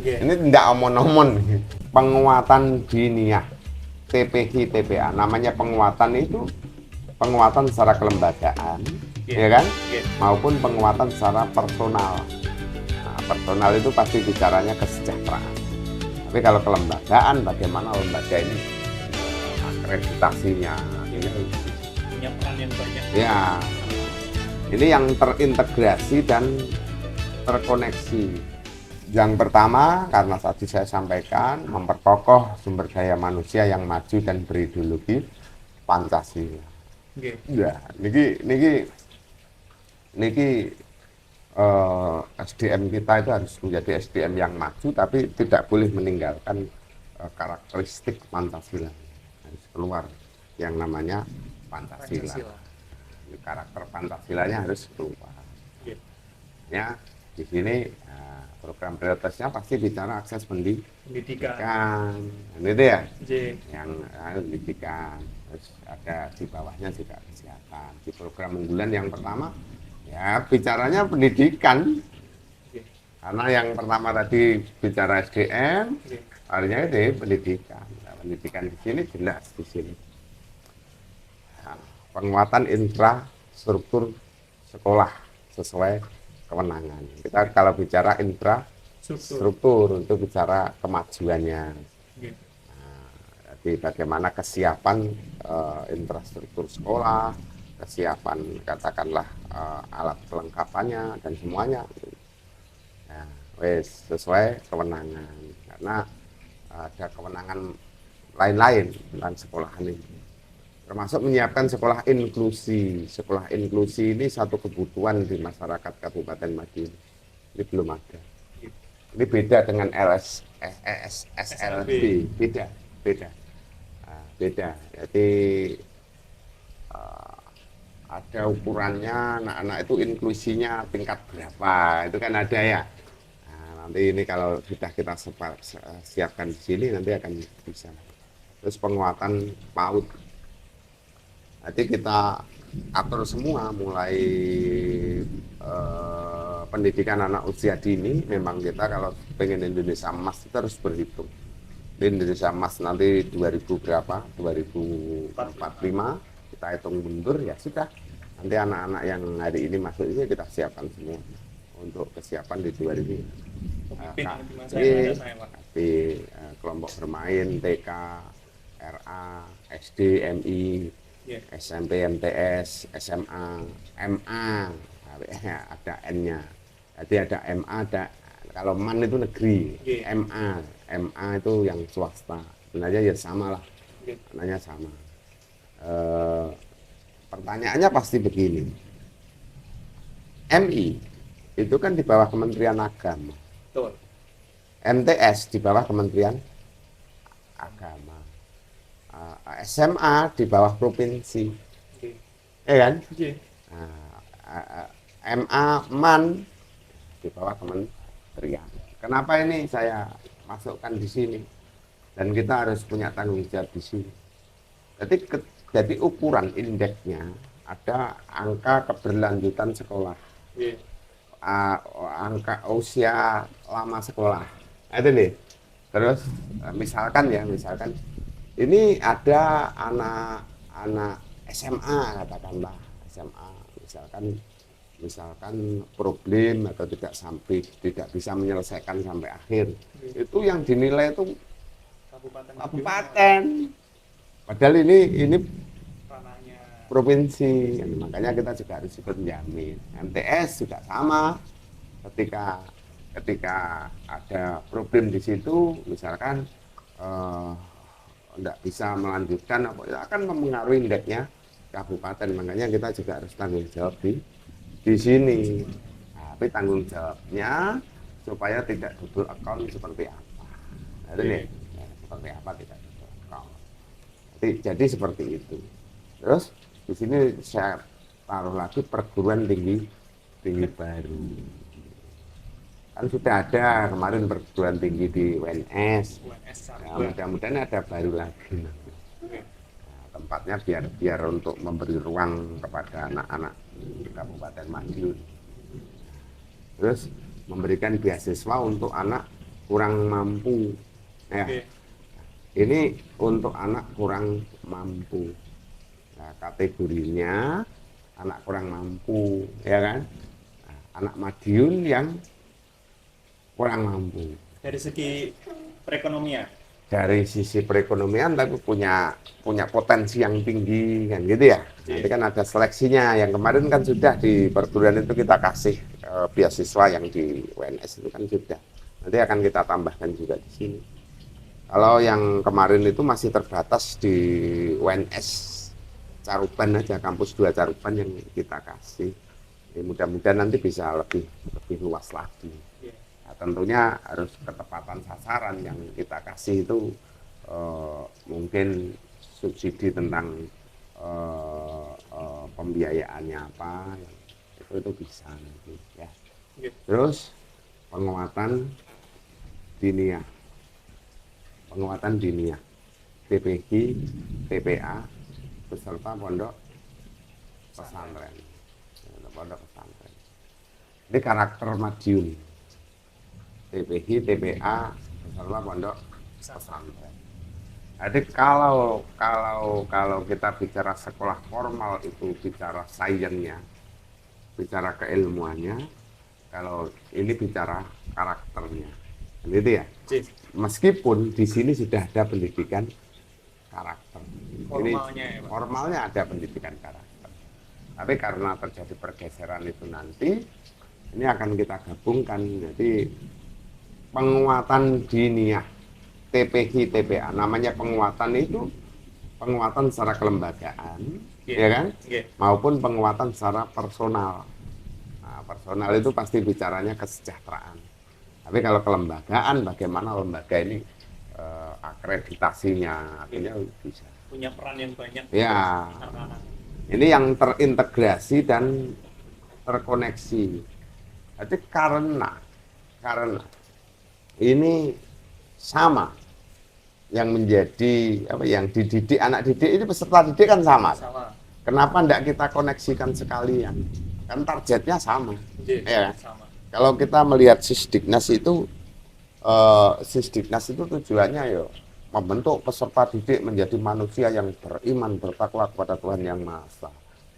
Yeah. Ini tidak omon-omon. Penguatan diniyah, TPH, TPA. Namanya penguatan itu penguatan secara kelembagaan, Yeah. ya kan? Yeah. Maupun penguatan secara personal. Nah, personal itu pasti bicaranya kesejahteraan. Tapi kalau kelembagaan, bagaimana lembaga ini akreditasinya, ini Punya peran yang banyak. ya, ini yang terintegrasi dan terkoneksi. Yang pertama, karena tadi saya sampaikan, memperkokoh sumber daya manusia yang maju dan berideologi Pancasila. Okay. Ya, niki SDM kita itu harus menjadi SDM yang maju, tapi tidak boleh meninggalkan karakteristik Pancasila. Harus keluar yang namanya Pancasila. Karakter Pancasilanya harus keluar. Yeah. Ya, di sini program prioritasnya pasti bicara akses pendidikan. Ini dia yang pendidikan. Terus ada di bawahnya juga kesehatan. Di program unggulan yang pertama ya bicaranya pendidikan. Karena yang pertama tadi bicara SDM, artinya itu pendidikan. Nah, pendidikan di sini jelas di sini. Nah, penguatan infrastruktur sekolah sesuai kewenangan. Kita kalau bicara infrastruktur untuk bicara kemajuannya. Nah, jadi bagaimana kesiapan infrastruktur sekolah, kesiapan katakanlah alat kelengkapannya dan semuanya. Nah, sesuai kewenangan. Karena ada kewenangan lain-lain dalam sekolah ini. Termasuk menyiapkan sekolah inklusi. Sekolah inklusi ini satu kebutuhan di masyarakat Kabupaten Madiun. Ini belum ada. Ini beda dengan SLB. Beda. Nah, beda. Jadi ada ukurannya, anak-anak itu inklusinya tingkat berapa. Itu kan ada ya. Nah, nanti ini kalau sudah kita siapkan di sini nanti akan bisa. Terus penguatan PAUD. Nanti kita atur semua mulai pendidikan anak usia dini. Memang kita kalau pengen Indonesia Emas itu harus berhitung. Di Indonesia Emas nanti 2000 berapa? 2045 kita hitung mundur ya sudah. Nanti anak-anak yang hari ini masuk ini kita siapkan semua untuk kesiapan di 2000. Kelompok bermain TK, RA, SD, MI, SMP, MTS, SMA, MA, ada N-nya. Jadi ada MA, ada kalau MAN itu negeri, MA itu yang swasta. Sebenarnya ya sama lah, maknanya sama. Pertanyaannya pasti begini, MI itu kan di bawah Kementerian Agama, MTS di bawah Kementerian Agama. SMA di bawah provinsi, ya kan? MA, MAN di bawah kementerian. Kenapa ini saya masukkan di sini? Dan kita harus punya tanggung jawab di sini. Jadi ukuran indeksnya ada angka keberlanjutan sekolah, angka usia lama sekolah. Itu nih. Terus misalkan ini ada anak SMA katakanlah SMA misalkan problem atau tidak bisa menyelesaikan sampai akhir. Itu yang dinilai itu kabupaten. Padahal ini provinsi. Makanya kita juga harus ikut menjamin. MTS juga sama. Ketika ada problem di situ, misalkan tidak bisa melanjutkan, akan mempengaruhi indeksnya kabupaten. Makanya kita juga harus tanggung jawab di sini. Tapi tanggung jawabnya supaya tidak double account seperti apa. Nah, ini seperti apa tidak double account. Jadi seperti itu. Terus di sini saya taruh lagi perguruan tinggi baru. Kan sudah ada kemarin perguruan tinggi di UNS. Ya, mudah-mudahan ada baru lagi. Nah, tempatnya biar untuk memberi ruang kepada anak-anak di Kabupaten Madiun. Terus memberikan beasiswa untuk anak kurang mampu. Ya. Oke. Ini untuk anak kurang mampu. Nah, kategorinya anak kurang mampu, ya kan? Nah, anak Madiun yang kurang mampu. Dari segi perekonomian. Dari sisi perekonomian tapi punya potensi yang tinggi kan gitu ya. Nanti kan ada seleksinya. Yang kemarin kan sudah di perguruan itu kita kasih beasiswa yang di UNS itu kan sudah. Nanti akan kita tambahkan juga di sini. Kalau yang kemarin itu masih terbatas di UNS Caruban aja, kampus 2 Caruban yang kita kasih. Mudah-mudahan nanti bisa lebih luas lagi. Nah, tentunya harus ketepatan sasaran yang kita kasih itu mungkin subsidi tentang pembiayaannya apa, itu bisa nanti ya. Terus penguatan diniyah. Penguatan diniyah, TPQ, TPA, beserta pondok pesantren. Pondok pesantren. Ini karakter Madiun. TPQ, TPA, beserta pondok pesantren. Jadi kalau kita bicara sekolah formal itu bicara sainsnya, bicara keilmuannya, kalau ini bicara karakternya. Gitu ya. Meskipun di sini sudah ada pendidikan karakter. Formalnya ini ya, Pak? Formalnya ada pendidikan karakter. Tapi karena terjadi pergeseran itu nanti, ini akan kita gabungkan. Jadi penguatan diniyah, TPQ, TPA. Namanya penguatan itu penguatan secara kelembagaan, ya kan? Maupun penguatan secara personal. Nah, personal itu pasti bicaranya kesejahteraan. Tapi kalau kelembagaan, bagaimana lembaga ini akreditasinya, artinya bisa punya peran yang banyak. Ya, ini yang terintegrasi dan terkoneksi. Jadi karena ini sama yang menjadi apa, yang dididik anak didik ini peserta didik kan sama. Kenapa tidak kita koneksikan sekalian? Kan targetnya sama. Ya. Sama. Kalau kita melihat Sisdiknas itu tujuannya ya membentuk peserta didik menjadi manusia yang beriman, bertakwa kepada Tuhan Yang Maha Esa,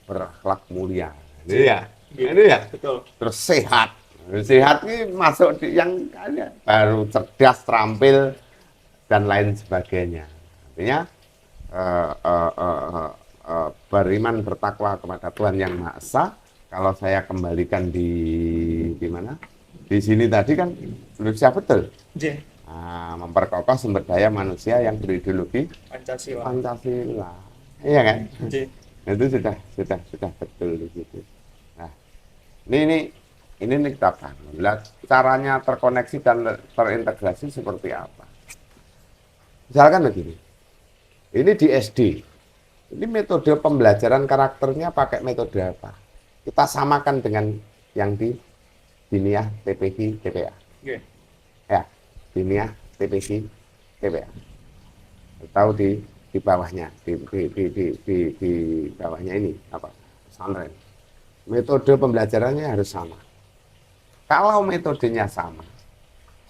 berakhlak mulia. Ini ya. Ini ya. Betul. Terus sehat. Sehat ini masuk di yang baru cerdas, terampil dan lain sebagainya. Artinya beriman, bertakwa kepada Tuhan Yang Maha Esa. Kalau saya kembalikan di mana? Di sini tadi kan Indonesia betul. Nah, memperkokoh sumber daya manusia yang berideologi Pancasila. Iya kan? Itu sudah betul di situ. Nah, ini kita bangun. Caranya terkoneksi dan terintegrasi seperti apa? Misalkan begini. Ini di SD. Ini metode pembelajaran karakternya pakai metode apa? Kita samakan dengan yang di diniyah, TPQ, TPA. Ya, diniyah, TPQ, TPA. Tahu di bawahnya, di bawahnya ini apa? Pesantren. Metode pembelajarannya harus sama. Kalau metodenya sama,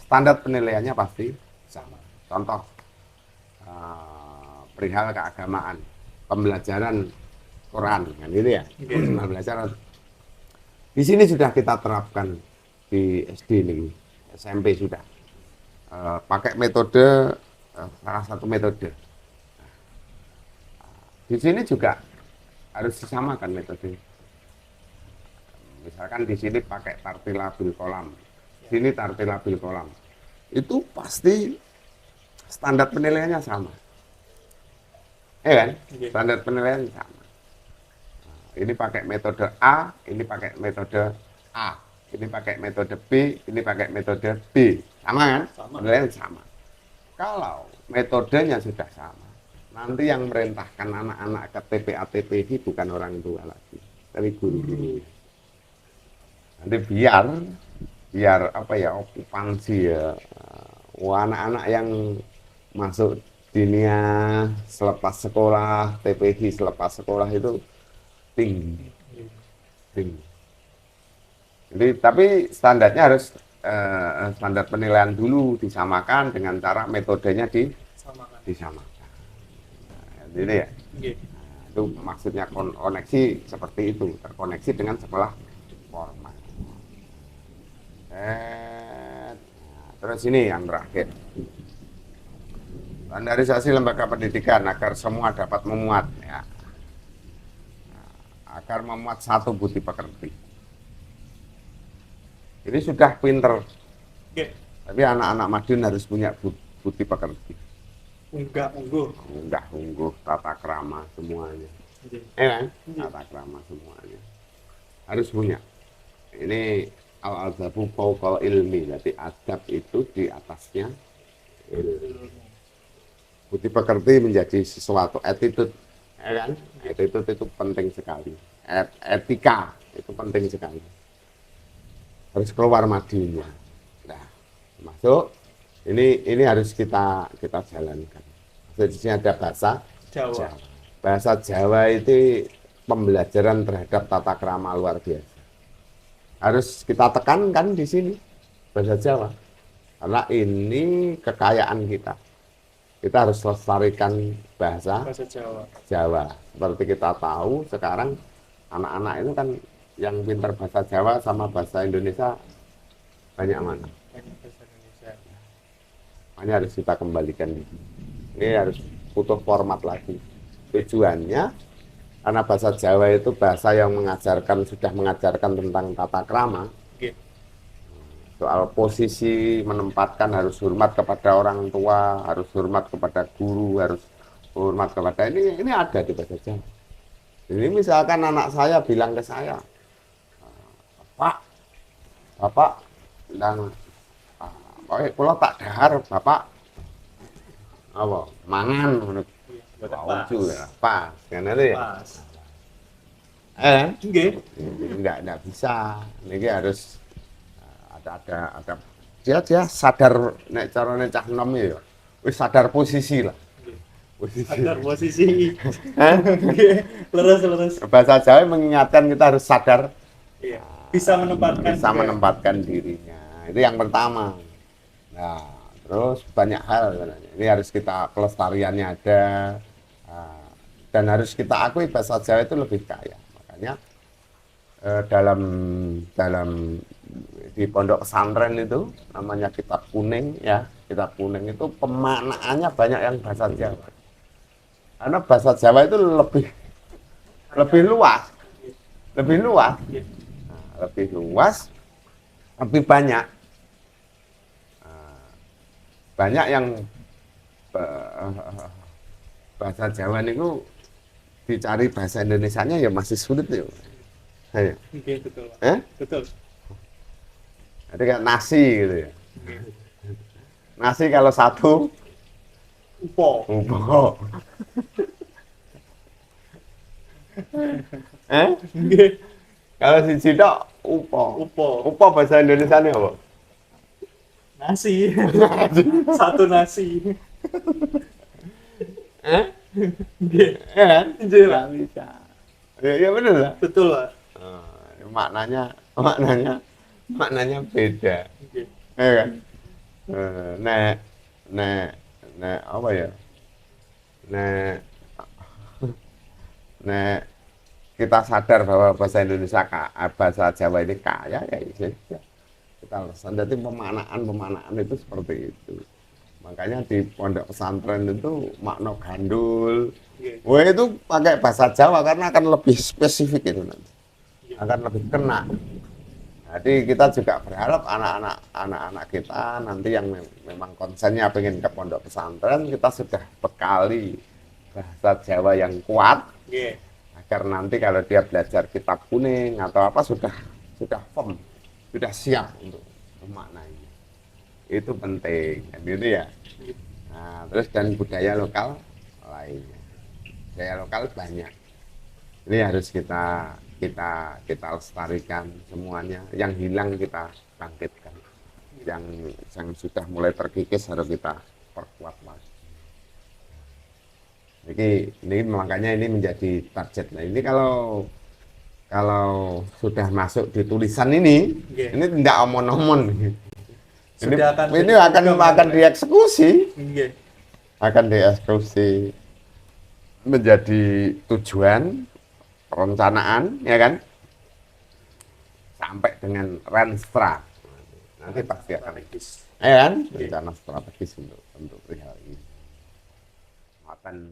standar penilaiannya pasti sama. Contoh perihal keagamaan, pembelajaran Quran, kan gitu ya. Pembelajaran di sini sudah kita terapkan di SD ini, SMP sudah pakai metode, salah satu metode. Di sini juga harus disamakan metode. Misalkan di sini pakai tartila bil kolam, sini tartila bil kolam, itu pasti standar penilaiannya sama, ya kan? Standar penilaian sama. Ini pakai metode A, ini pakai metode A, ini pakai metode B, ini pakai metode B, sama kan? Penilaian sama. Kalau metodenya sudah sama, nanti yang merintahkan anak-anak ke TPA TPQ bukan orang tua lagi, tapi guru. Nanti biar apa ya, okupansi ya, anak-anak yang masuk diniyah selepas sekolah, TPQ selepas sekolah itu tinggi. Jadi tapi standarnya harus standar penilaian dulu disamakan dengan cara metodenya Samakan. disamakan. Nah, jadi ya. Nggih. Nah, itu maksudnya koneksi seperti itu, terkoneksi dengan sekolah formal. Nah, terus ini yang terakhir. Standarisasi lembaga pendidikan agar semua dapat memuat, ya. Agar memuat satu budi pekerti. Ini sudah pinter, Nggih. tapi anak-anak Madiun harus punya budi pekerti. Unggah-ungguh, tata krama semuanya. Kan? Tata krama semuanya. Harus punya. Ini al-adzabu fawqal ilmi, jadi adab itu di atasnya ilmu. Budi pekerti menjadi sesuatu attitude, ya kan? Attitude itu penting sekali. Etika itu penting sekali. Harus keluar Madiunnya. Nah, masuk. Ini harus kita jalankan. Di sini ada bahasa Jawa. Bahasa Jawa itu pembelajaran terhadap tata krama luar biasa. Harus kita tekankan di sini bahasa Jawa. Karena ini kekayaan kita. Kita harus lestarikan bahasa Jawa. Seperti kita tahu sekarang anak-anak itu kan yang pintar bahasa Jawa sama bahasa Indonesia banyak mana. Banyak bahasa Indonesia. Makanya harus kita kembalikan. Ini harus butuh format lagi. Tujuannya karena bahasa Jawa itu bahasa yang sudah mengajarkan tentang tata krama. Soal posisi menempatkan, harus hormat kepada orang tua, harus hormat kepada guru, harus hormat kepada ini ada di bahasa Jawa. Ini misalkan anak saya bilang ke saya, Bapak dan kalau tak dahar Bapak apa mangan menurut pas kan itu ya. Enggak bisa. Ini harus ada dia sadar nek carane cah enom ya wis sadar posisi lah. Sadar posisi. Leres. Bahasa Jawa mengingatkan kita harus sadar, iya, bisa menempatkan dirinya. Itu yang pertama. Nah, terus banyak hal ini harus kita pelestariannya ada, dan harus kita akui bahasa Jawa itu lebih kaya. Makanya dalam di pondok pesantren itu namanya kitab kuning ya, kitab kuning itu pemaknaannya banyak yang bahasa Jawa. Karena bahasa Jawa itu lebih luas, lebih banyak yang bahasa Jawa itu dicari bahasa Indonesianya ya masih sulit ya. Betul. Betul. Jadi kayak nasi gitu ya. Nasi kalau satu upo. Kalau siji tok upo bahasa Indonesianya apa? Nasi. Satu nasi. Nggak bisa. Ya benar lah. Betul lah. Maknanya beda. Ya kan? Nek apa ya? Nek kita sadar bahwa bahasa Indonesia bahasa Jawa ini kaya ya sudah. Kita sadar pemaknaan itu seperti itu. Makanya di pondok pesantren itu makna gandul. Wah itu pakai bahasa Jawa karena akan lebih spesifik itu nanti. Akan lebih kena. Jadi kita juga berharap anak-anak kita nanti yang memang konsennya pengen ke pondok pesantren, kita sudah bekali bahasa Jawa yang kuat, agar nanti kalau dia belajar kitab kuning atau apa sudah firm, sudah siap untuk memaknainya. Itu penting, gitu ya. Nah, terus dan budaya lokal lainnya, budaya lokal banyak. Ini harus kita lestarikan semuanya, yang hilang kita bangkitkan, yang sudah mulai terkikis harus kita perkuat lagi. Jadi ini makanya ini menjadi target. Nah ini kalau sudah masuk di tulisan ini tidak omon-omon. Ini akan dieksekusi. Iya. Akan dieksekusi menjadi tujuan perencanaan, ya kan? Sampai dengan renstra. Nanti pasti akan, ya kan? Rencana strategis untuk hal ini. Akan